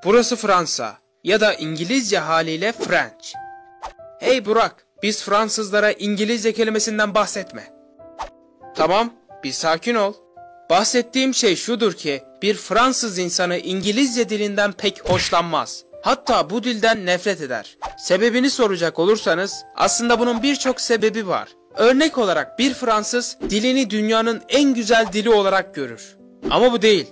Burası Fransa ya da İngilizce haliyle French. Hey Burak, biz Fransızlara İngilizce kelimesinden bahsetme. Tamam, bir sakin ol. Bahsettiğim şey şudur ki bir Fransız insanı İngilizce dilinden pek hoşlanmaz. Hatta bu dilden nefret eder. Sebebini soracak olursanız aslında bunun birçok sebebi var. Örnek olarak bir Fransız dilini dünyanın en güzel dili olarak görür. Ama bu değil.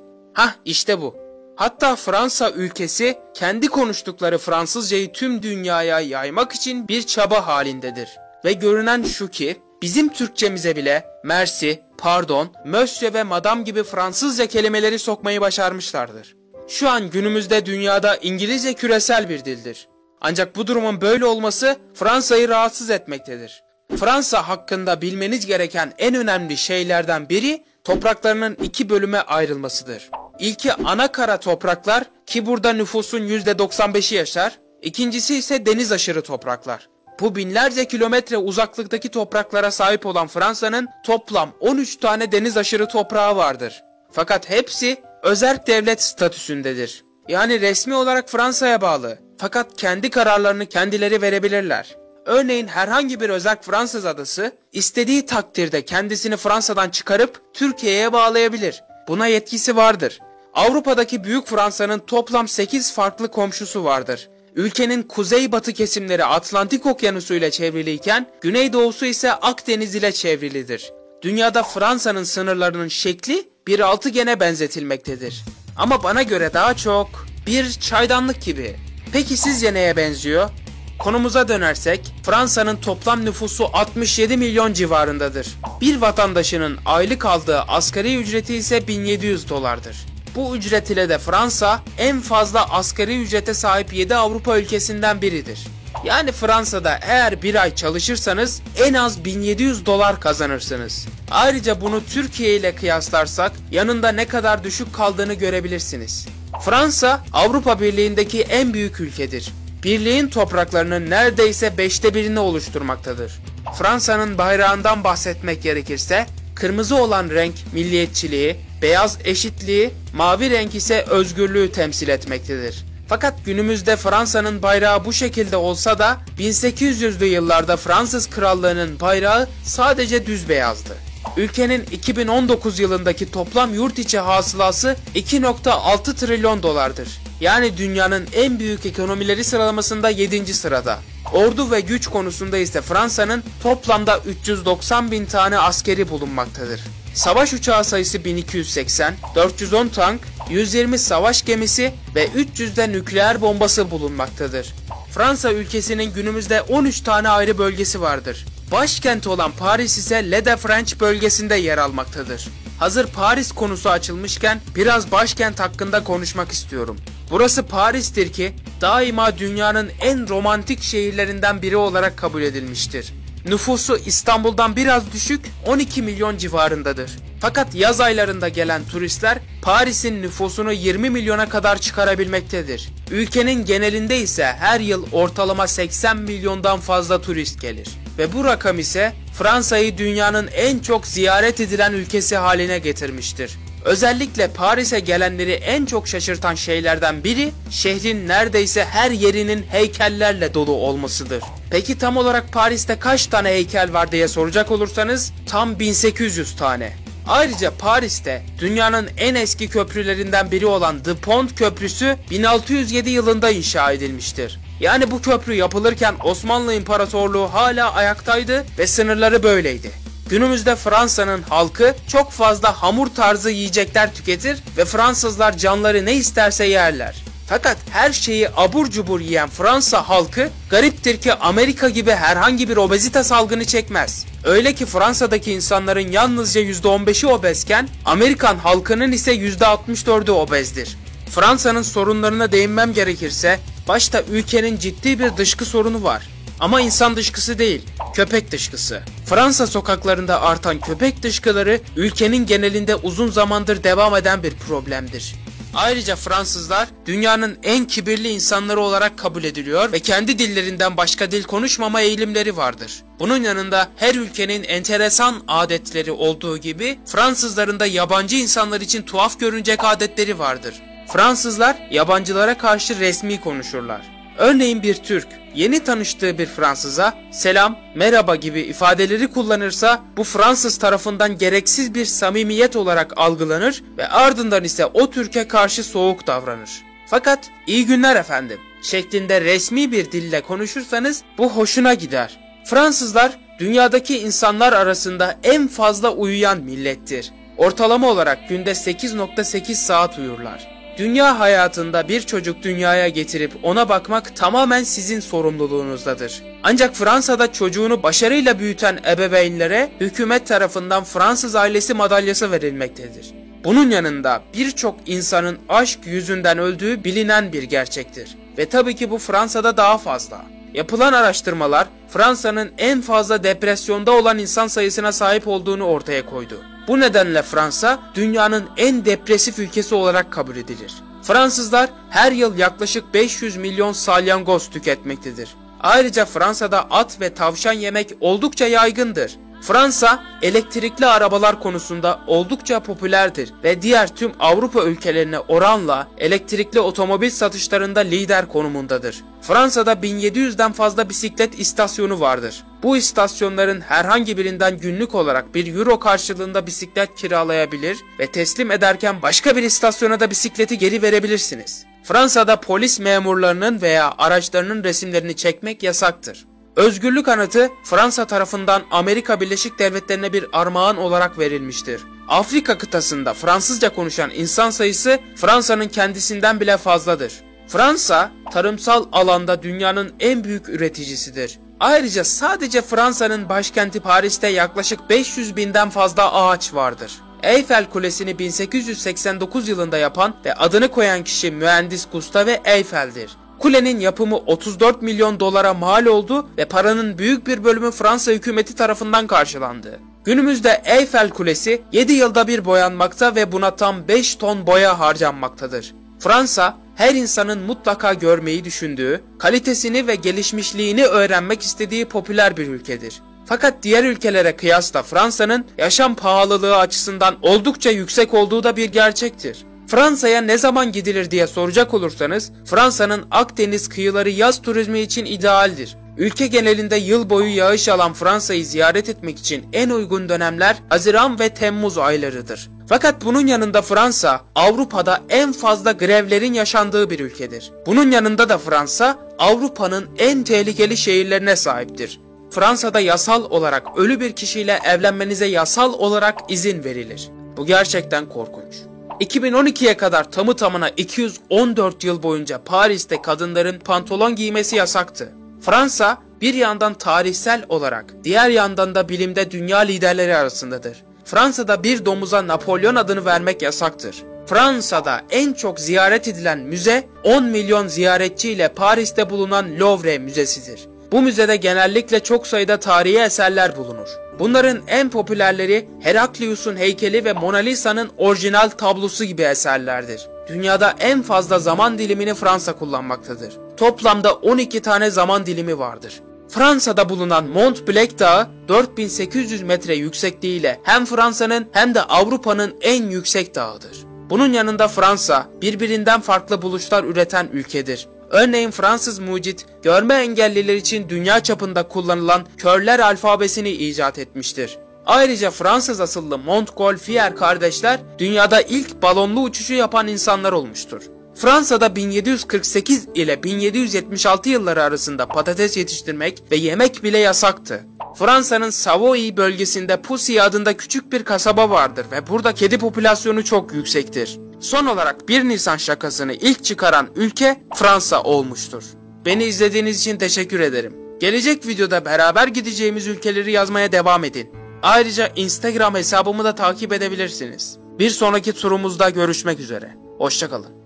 İşte bu. Hatta Fransa ülkesi kendi konuştukları Fransızcayı tüm dünyaya yaymak için bir çaba halindedir. Ve görünen şu ki bizim Türkçemize bile merci, pardon, monsieur ve madame gibi Fransızca kelimeleri sokmayı başarmışlardır. Şu an günümüzde dünyada İngilizce küresel bir dildir. Ancak bu durumun böyle olması Fransa'yı rahatsız etmektedir. Fransa hakkında bilmeniz gereken en önemli şeylerden biri topraklarının iki bölüme ayrılmasıdır. İlki ana kara topraklar ki burada nüfusun %95'i yaşar. İkincisi ise deniz aşırı topraklar. Bu binlerce kilometre uzaklıktaki topraklara sahip olan Fransa'nın toplam 13 tane deniz aşırı toprağı vardır. Fakat hepsi özerk devlet statüsündedir. Yani resmi olarak Fransa'ya bağlı. Fakat kendi kararlarını kendileri verebilirler. Örneğin herhangi bir özerk Fransız adası istediği takdirde kendisini Fransa'dan çıkarıp Türkiye'ye bağlayabilir. Buna yetkisi vardır. Avrupa'daki Büyük Fransa'nın toplam 8 farklı komşusu vardır. Ülkenin kuzeybatı kesimleri Atlantik Okyanusu ile çevriliyken güneydoğusu ise Akdeniz ile çevrilidir. Dünyada Fransa'nın sınırlarının şekli bir altıgene benzetilmektedir. Ama bana göre daha çok bir çaydanlık gibi. Peki sizce neye benziyor? Konumuza dönersek Fransa'nın toplam nüfusu 67 milyon civarındadır. Bir vatandaşının aylık aldığı asgari ücreti ise 1700 dolardır. Bu ücret ile de Fransa en fazla asgari ücrete sahip 7 Avrupa ülkesinden biridir. Yani Fransa'da eğer bir ay çalışırsanız en az 1700 dolar kazanırsınız. Ayrıca bunu Türkiye ile kıyaslarsak yanında ne kadar düşük kaldığını görebilirsiniz. Fransa Avrupa Birliği'ndeki en büyük ülkedir. Birliğin topraklarının neredeyse 1/5'ini oluşturmaktadır. Fransa'nın bayrağından bahsetmek gerekirse kırmızı olan renk milliyetçiliği, beyaz eşitliği, mavi renk ise özgürlüğü temsil etmektedir. Fakat günümüzde Fransa'nın bayrağı bu şekilde olsa da 1800'lü yıllarda Fransız Krallığı'nın bayrağı sadece düz beyazdı. Ülkenin 2019 yılındaki toplam yurt içi hasılası 2,6 trilyon dolardır. Yani dünyanın en büyük ekonomileri sıralamasında 7. sırada. Ordu ve güç konusunda ise Fransa'nın toplamda 390 bin tane askeri bulunmaktadır. Savaş uçağı sayısı 1280, 410 tank, 120 savaş gemisi ve 300'de nükleer bombası bulunmaktadır. Fransa ülkesinin günümüzde 13 tane ayrı bölgesi vardır. Başkenti olan Paris ise Le de French bölgesinde yer almaktadır. Hazır Paris konusu açılmışken biraz başkent hakkında konuşmak istiyorum. Burası Paris'tir ki daima dünyanın en romantik şehirlerinden biri olarak kabul edilmiştir. Nüfusu İstanbul'dan biraz düşük 12 milyon civarındadır. Fakat yaz aylarında gelen turistler Paris'in nüfusunu 20 milyona kadar çıkarabilmektedir. Ülkenin genelinde ise her yıl ortalama 80 milyondan fazla turist gelir. Ve bu rakam ise Fransa'yı dünyanın en çok ziyaret edilen ülkesi haline getirmiştir. Özellikle Paris'e gelenleri en çok şaşırtan şeylerden biri şehrin neredeyse her yerinin heykellerle dolu olmasıdır. Peki tam olarak Paris'te kaç tane heykel var diye soracak olursanız tam 1800 tane. Ayrıca Paris'te dünyanın en eski köprülerinden biri olan The Pont Köprüsü 1607 yılında inşa edilmiştir. Yani bu köprü yapılırken Osmanlı İmparatorluğu hala ayaktaydı ve sınırları böyleydi. Günümüzde Fransa'nın halkı çok fazla hamur tarzı yiyecekler tüketir ve Fransızlar canları ne isterse yerler. Fakat her şeyi abur cubur yiyen Fransa halkı gariptir ki Amerika gibi herhangi bir obezite salgını çekmez. Öyle ki Fransa'daki insanların yalnızca %15'i obezken Amerikan halkının ise %64'ü obezdir. Fransa'nın sorunlarına değinmem gerekirse başta ülkenin ciddi bir dışkı sorunu var. Ama insan dışkısı değil, köpek dışkısı. Fransa sokaklarında artan köpek dışkıları ülkenin genelinde uzun zamandır devam eden bir problemdir. Ayrıca Fransızlar dünyanın en kibirli insanları olarak kabul ediliyor ve kendi dillerinden başka dil konuşmama eğilimleri vardır. Bunun yanında her ülkenin enteresan adetleri olduğu gibi Fransızların da yabancı insanlar için tuhaf görünecek adetleri vardır. Fransızlar yabancılara karşı resmi konuşurlar. Örneğin bir Türk yeni tanıştığı bir Fransıza selam, merhaba gibi ifadeleri kullanırsa bu Fransız tarafından gereksiz bir samimiyet olarak algılanır ve ardından ise o Türk'e karşı soğuk davranır. Fakat iyi günler efendim şeklinde resmi bir dille konuşursanız bu hoşuna gider. Fransızlar dünyadaki insanlar arasında en fazla uyuyan millettir. Ortalama olarak günde 8,8 saat uyurlar. Dünya hayatında bir çocuk dünyaya getirip ona bakmak tamamen sizin sorumluluğunuzdadır. Ancak Fransa'da çocuğunu başarıyla büyüten ebeveynlere hükümet tarafından Fransız ailesi madalyası verilmektedir. Bunun yanında birçok insanın aşk yüzünden öldüğü bilinen bir gerçektir. Ve tabii ki bu Fransa'da daha fazla. Yapılan araştırmalar Fransa'nın en fazla depresyonda olan insan sayısına sahip olduğunu ortaya koydu. Bu nedenle Fransa dünyanın en depresif ülkesi olarak kabul edilir. Fransızlar her yıl yaklaşık 500 milyon salyangoz tüketmektedir. Ayrıca Fransa'da at ve tavşan yemek oldukça yaygındır. Fransa elektrikli arabalar konusunda oldukça popülerdir ve diğer tüm Avrupa ülkelerine oranla elektrikli otomobil satışlarında lider konumundadır. Fransa'da 1700'den fazla bisiklet istasyonu vardır. Bu istasyonların herhangi birinden günlük olarak 1 euro karşılığında bisiklet kiralayabilir ve teslim ederken başka bir istasyona da bisikleti geri verebilirsiniz. Fransa'da polis memurlarının veya araçlarının resimlerini çekmek yasaktır. Özgürlük anıtı Fransa tarafından Amerika Birleşik Devletleri'ne bir armağan olarak verilmiştir. Afrika kıtasında Fransızca konuşan insan sayısı Fransa'nın kendisinden bile fazladır. Fransa, tarımsal alanda dünyanın en büyük üreticisidir. Ayrıca sadece Fransa'nın başkenti Paris'te yaklaşık 500 binden fazla ağaç vardır. Eyfel Kulesi'ni 1889 yılında yapan ve adını koyan kişi mühendis Gustave Eiffel'dir. Kulenin yapımı 34 milyon dolara mal oldu ve paranın büyük bir bölümü Fransa hükümeti tarafından karşılandı. Günümüzde Eyfel Kulesi 7 yılda bir boyanmakta ve buna tam 5 ton boya harcanmaktadır. Fransa, her insanın mutlaka görmeyi düşündüğü, kalitesini ve gelişmişliğini öğrenmek istediği popüler bir ülkedir. Fakat diğer ülkelere kıyasla Fransa'nın yaşam pahalılığı açısından oldukça yüksek olduğu da bir gerçektir. Fransa'ya ne zaman gidilir diye soracak olursanız, Fransa'nın Akdeniz kıyıları yaz turizmi için idealdir. Ülke genelinde yıl boyu yağış alan Fransa'yı ziyaret etmek için en uygun dönemler Haziran ve Temmuz aylarıdır. Fakat bunun yanında Fransa, Avrupa'da en fazla grevlerin yaşandığı bir ülkedir. Bunun yanında da Fransa, Avrupa'nın en tehlikeli şehirlerine sahiptir. Fransa'da yasal olarak ölü bir kişiyle evlenmenize yasal olarak izin verilir. Bu gerçekten korkunç. 2012'ye kadar tamı tamına 214 yıl boyunca Paris'te kadınların pantolon giymesi yasaktı. Fransa bir yandan tarihsel olarak, diğer yandan da bilimde dünya liderleri arasındadır. Fransa'da bir domuza Napolyon adını vermek yasaktır. Fransa'da en çok ziyaret edilen müze 10 milyon ziyaretçiyle Paris'te bulunan Louvre Müzesi'dir. Bu müzede genellikle çok sayıda tarihi eserler bulunur. Bunların en popülerleri Heraklius'un heykeli ve Mona Lisa'nın orijinal tablosu gibi eserlerdir. Dünyada en fazla zaman dilimini Fransa kullanmaktadır. Toplamda 12 tane zaman dilimi vardır. Fransa'da bulunan Mont Blanc Dağı 4800 metre yüksekliğiyle hem Fransa'nın hem de Avrupa'nın en yüksek dağıdır. Bunun yanında Fransa birbirinden farklı buluşlar üreten ülkedir. Örneğin Fransız mucit, görme engelliler için dünya çapında kullanılan körler alfabesini icat etmiştir. Ayrıca Fransız asıllı Montgolfier kardeşler, dünyada ilk balonlu uçuşu yapan insanlar olmuştur. Fransa'da 1748 ile 1776 yılları arasında patates yetiştirmek ve yemek bile yasaktı. Fransa'nın Savoie bölgesinde Poussy adında küçük bir kasaba vardır ve burada kedi popülasyonu çok yüksektir. Son olarak 1 Nisan şakasını ilk çıkaran ülke Fransa olmuştur. Beni izlediğiniz için teşekkür ederim. Gelecek videoda beraber gideceğimiz ülkeleri yazmaya devam edin. Ayrıca Instagram hesabımı da takip edebilirsiniz. Bir sonraki turumuzda görüşmek üzere. Hoşça kalın.